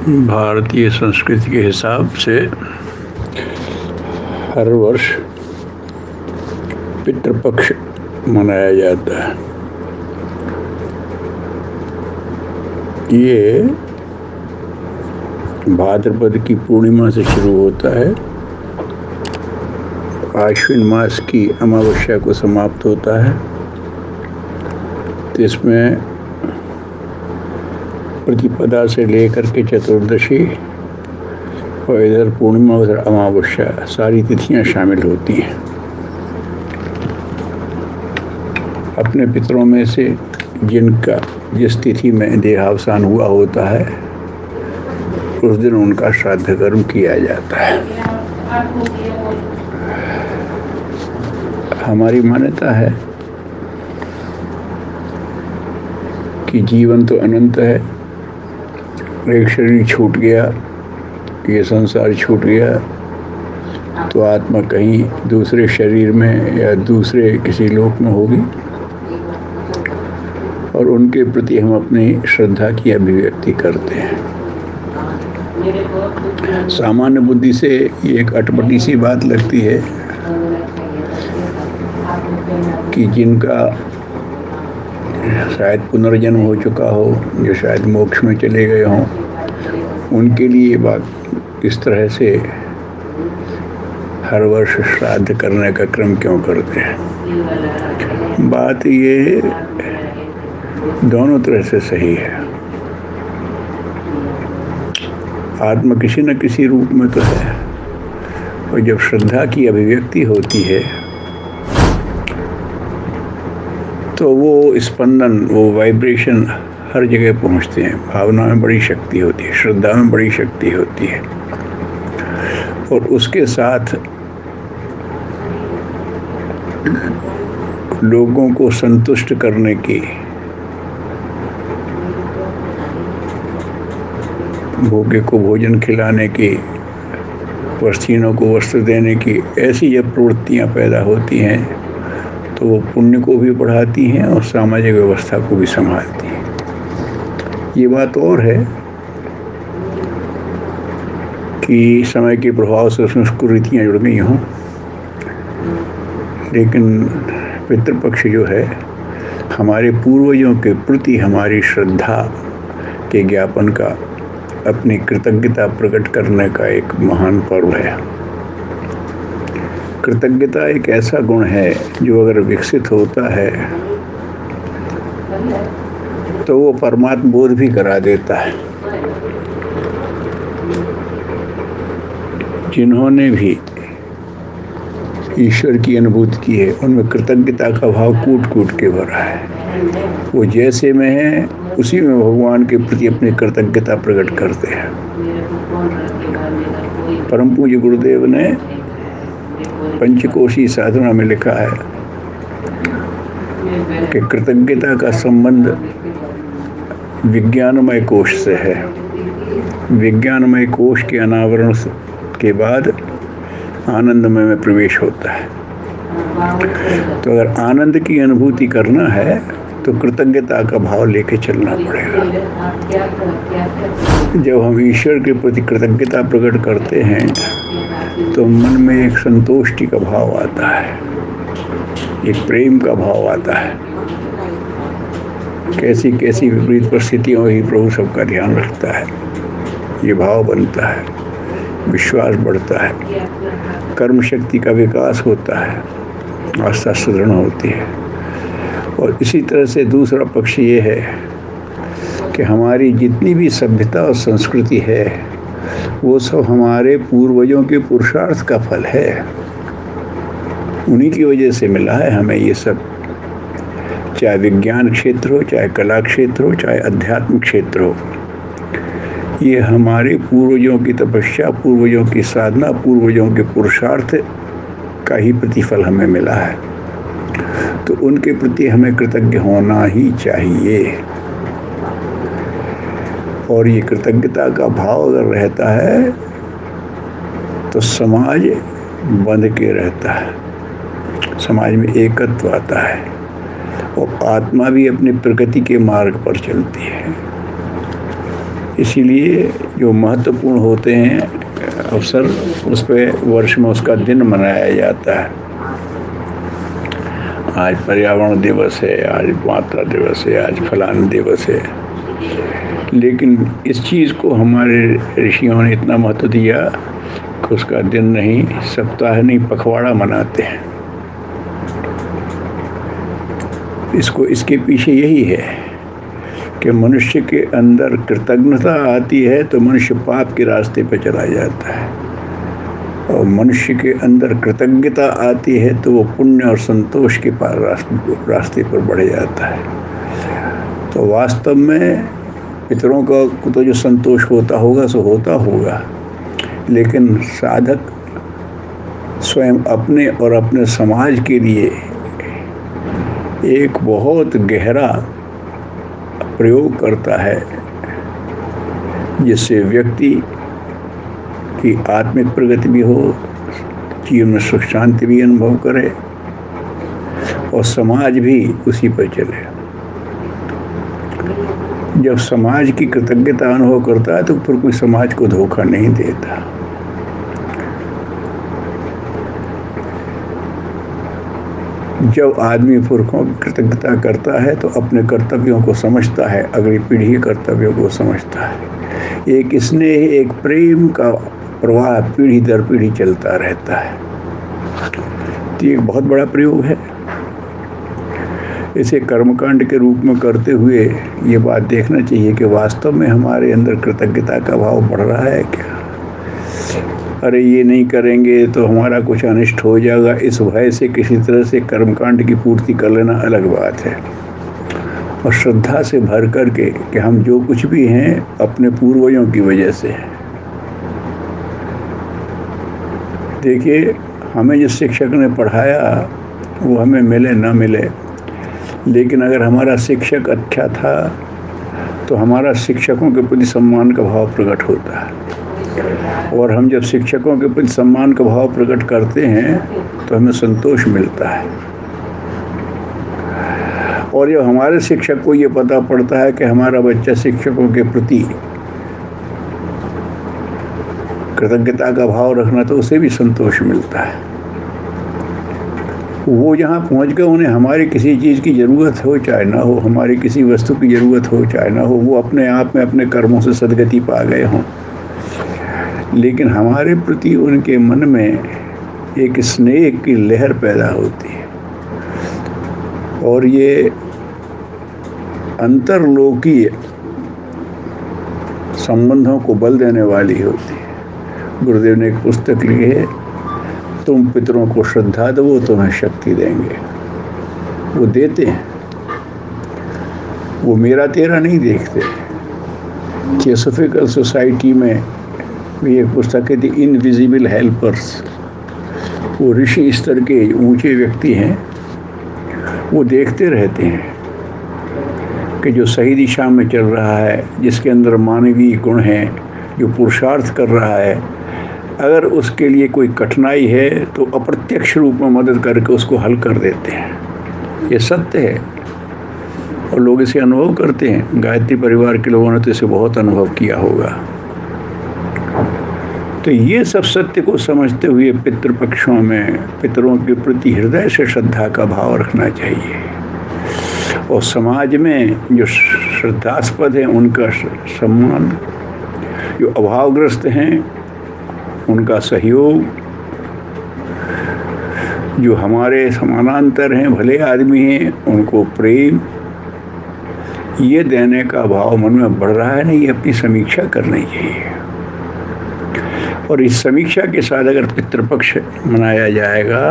भारतीय संस्कृति के हिसाब से हर वर्ष पितृपक्ष मनाया जाता है। ये भाद्रपद की पूर्णिमा से शुरू होता है, आश्विन मास की अमावस्या को समाप्त होता है। तो इसमें प्रतिपदा से लेकर के चतुर्दशी और इधर पूर्णिमा उधर अमावस्या सारी तिथियां शामिल होती हैं। अपने पितरों में से जिनका जिस तिथि में देहावसान हुआ होता है उस दिन उनका श्राद्ध कर्म किया जाता है। हमारी मान्यता है कि जीवन तो अनंत है, एक शरीर छूट गया, ये संसार छूट गया तो आत्मा कहीं दूसरे शरीर में या दूसरे किसी लोक में होगी और उनके प्रति हम अपनी श्रद्धा की अभिव्यक्ति करते हैं। सामान्य बुद्धि से ये एक अटपटी सी बात लगती है कि जिनका शायद पुनर्जन्म हो चुका हो, जो शायद मोक्ष में चले गए हों, उनके लिए बात इस तरह से हर वर्ष श्राद्ध करने का क्रम क्यों करते हैं। बात ये दोनों तरह से सही है। आत्मा किसी न किसी रूप में तो है और जब श्रद्धा की अभिव्यक्ति होती है तो वो स्पंदन, वो वाइब्रेशन हर जगह पहुंचते हैं। भावना में बड़ी शक्ति होती है, श्रद्धा में बड़ी शक्ति होती है और उसके साथ लोगों को संतुष्ट करने की, भूखे को भोजन खिलाने की, वस्तीनों को वस्त्र देने की, ऐसी जब प्रवृत्तियां पैदा होती हैं तो वो पुण्य को भी बढ़ाती हैं और सामाजिक व्यवस्था को भी संभालती हैं। ये बात और है कि समय के प्रभाव से उसमें कुरीतियाँ जुड़ गई हों, लेकिन पितृपक्ष जो है हमारे पूर्वजों के प्रति हमारी श्रद्धा के ज्ञापन का, अपनी कृतज्ञता प्रकट करने का एक महान पर्व है। कृतज्ञता एक ऐसा गुण है जो अगर विकसित होता है तो वो परमात्म बोध भी करा देता है। जिन्होंने भी ईश्वर की अनुभूति की है उनमें कृतज्ञता का भाव कूट कूट के भरा है। वो जैसे में है उसी में भगवान के प्रति अपनी कृतज्ञता प्रकट करते हैं। परम पूज्य गुरुदेव ने पंचकोशी साधना में लिखा है कि कृतज्ञता का संबंध विज्ञानमय कोश से है। विज्ञानमय कोश के अनावरण के बाद आनंदमय में प्रवेश होता है। तो अगर आनंद की अनुभूति करना है तो कृतज्ञता का भाव लेके चलना पड़ेगा। जब हम ईश्वर के प्रति कृतज्ञता प्रकट करते हैं तो मन में एक संतुष्टि का भाव आता है, एक प्रेम का भाव आता है। कैसी कैसी विपरीत परिस्थितियों ही प्रभु सबका ध्यान रखता है, ये भाव बनता है, विश्वास बढ़ता है, कर्म शक्ति का विकास होता है, आस्था सुदृढ़ होती है। और इसी तरह से दूसरा पक्ष ये है कि हमारी जितनी भी सभ्यता और संस्कृति है वो सब हमारे पूर्वजों के पुरुषार्थ का फल है। उन्हीं की वजह से मिला है हमें ये सब, चाहे विज्ञान क्षेत्र हो, चाहे कला क्षेत्र हो, चाहे अध्यात्म क्षेत्र हो। ये हमारे पूर्वजों की तपस्या, पूर्वजों की साधना, पूर्वजों के पुरुषार्थ का ही प्रतिफल हमें मिला है। तो उनके प्रति हमें कृतज्ञ होना ही चाहिए। और ये कृतज्ञता का भाव अगर रहता है तो समाज बंध के रहता है, समाज में एकत्व आता है और आत्मा भी अपनी प्रकृति के मार्ग पर चलती है। इसीलिए जो महत्वपूर्ण होते हैं अवसर, उस पर वर्ष में उसका दिन मनाया जाता है। आज पर्यावरण दिवस है, आज माता दिवस है, आज फलाना दिवस है, लेकिन इस चीज़ को हमारे ऋषियों ने इतना महत्व दिया कि उसका दिन नहीं, सप्ताह नहीं, पखवाड़ा मनाते हैं। इसके पीछे यही है कि मनुष्य के अंदर कृतज्ञता आती है तो मनुष्य पाप के रास्ते पर चला जाता है, और मनुष्य के अंदर कृतज्ञता आती है तो वो पुण्य और संतोष के रास्ते पर बढ़ जाता है। तो वास्तव में पितरों का तो जो संतोष होता होगा सो होता होगा, लेकिन साधक स्वयं अपने और अपने समाज के लिए एक बहुत गहरा प्रयोग करता है, जिससे व्यक्ति की आत्मिक प्रगति भी हो, जीवन में सुख शांति भी अनुभव करे और समाज भी उसी पर चले। जब समाज की कृतज्ञता अनुभव करता है तो फिर कोई समाज को धोखा नहीं देता। जब आदमी पुरखों की कृतज्ञता करता है तो अपने कर्तव्यों को समझता है, अगली पीढ़ी के कर्तव्यों को समझता है। एक स्नेह, एक प्रेम का प्रवाह पीढ़ी दर पीढ़ी चलता रहता है। तो ये एक बहुत बड़ा प्रयोग है। इसे कर्मकांड के रूप में करते हुए ये बात देखना चाहिए कि वास्तव में हमारे अंदर कृतज्ञता का भाव बढ़ रहा है क्या। अरे ये नहीं करेंगे तो हमारा कुछ अनिष्ट हो जाएगा, इस भय से किसी तरह से कर्मकांड की पूर्ति कर लेना अलग बात है। और श्रद्धा से भर करके कि हम जो कुछ भी हैं अपने पूर्वजों की वजह से हैं। देखिए, हमें जिस शिक्षक ने पढ़ाया वो हमें मिले ना मिले, लेकिन अगर हमारा शिक्षक अच्छा था तो हमारा शिक्षकों के प्रति सम्मान का भाव प्रकट होता है। और हम जब शिक्षकों के प्रति सम्मान का भाव प्रकट करते हैं तो हमें संतोष मिलता है। और जब हमारे शिक्षक को ये पता पड़ता है कि हमारा बच्चा शिक्षकों के प्रति कृतज्ञता का भाव रखना, तो उसे भी संतोष मिलता है। वो जहाँ पहुँच गए, उन्हें हमारी किसी चीज़ की ज़रूरत हो चाहे ना हो, हमारी किसी वस्तु की ज़रूरत हो चाहे ना हो, वो अपने आप में अपने कर्मों से सदगति पा गए हों, लेकिन हमारे प्रति उनके मन में एक स्नेह की लहर पैदा होती है और ये अंतर्लोकीय संबंधों को बल देने वाली होती है। गुरुदेव ने एक पुस्तक लिखी है, तुम पितरों को श्रद्धा दो वो तुम्हें शक्ति देंगे। वो देते हैं, वो मेरा तेरा नहीं देखते। थियोसॉफिकल सोसाइटी में भी एक पुस्तक है द इनविजिबल हेल्पर्स। वो ऋषि स्तर के ऊंचे व्यक्ति हैं, वो देखते रहते हैं कि जो सही दिशा में चल रहा है, जिसके अंदर मानवीय गुण हैं, जो पुरुषार्थ कर रहा है, अगर उसके लिए कोई कठिनाई है तो अप्रत्यक्ष रूप में मदद करके उसको हल कर देते हैं। ये सत्य है और लोग इसे अनुभव करते हैं। गायत्री परिवार के लोगों ने तो इसे बहुत अनुभव किया होगा। तो ये सब सत्य को समझते हुए पितृपक्षों में पितरों के प्रति हृदय से श्रद्धा का भाव रखना चाहिए और समाज में जो श्रद्धास्पद हैं उनका सम्मान, जो अभावग्रस्त हैं उनका सहयोग, जो हमारे समानांतर हैं भले आदमी हैं उनको प्रेम, ये देने का भाव मन में बढ़ रहा है नहीं, ये अपनी समीक्षा करनी चाहिए। और इस समीक्षा के साथ अगर पितृपक्ष मनाया जाएगा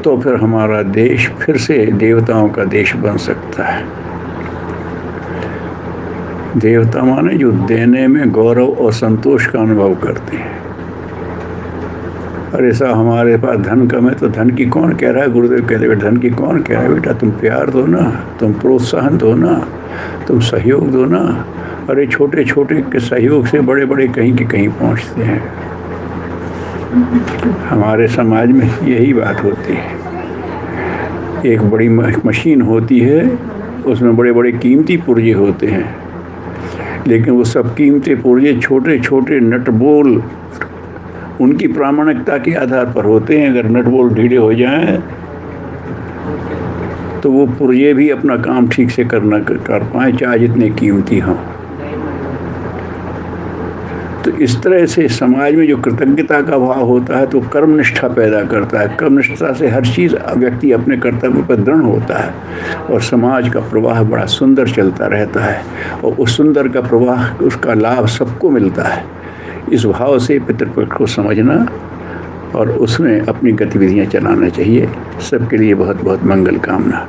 तो फिर हमारा देश फिर से देवताओं का देश बन सकता है। देवता माने जो देने में गौरव और संतोष का अनुभव करते हैं। और ऐसा हमारे पास धन कम है तो धन की कौन कह रहा है, गुरुदेव कहते हैं धन की कौन कह रहा है, बेटा तुम प्यार दो ना, तुम प्रोत्साहन दो ना, तुम सहयोग दो ना। अरे छोटे छोटे के सहयोग से बड़े बड़े कहीं के कहीं पहुंचते हैं। हमारे समाज में यही बात होती है। एक बड़ी मशीन होती है, उसमें बड़े बड़े कीमती पुर्जे होते हैं, लेकिन वो सब कीमती पुर्जे छोटे छोटे नट बोल उनकी प्रामाणिकता के आधार पर होते हैं। अगर नट बोल ढीले हो जाएं तो वो पुर्जे भी अपना काम ठीक से कर पाएं, चाहे जितने कीमती हों। तो इस तरह से समाज में जो कृतज्ञता का भाव होता है तो कर्मनिष्ठा पैदा करता है। कर्मनिष्ठा से हर चीज़ व्यक्ति अपने कर्तव्य पर दृढ़ होता है और समाज का प्रवाह बड़ा सुंदर चलता रहता है और उस सुंदर का प्रवाह, उसका लाभ सबको मिलता है। इस भाव से पितृपक्ष को समझना और उसमें अपनी गतिविधियां चलाना चाहिए। सबके लिए बहुत बहुत मंगल कामना।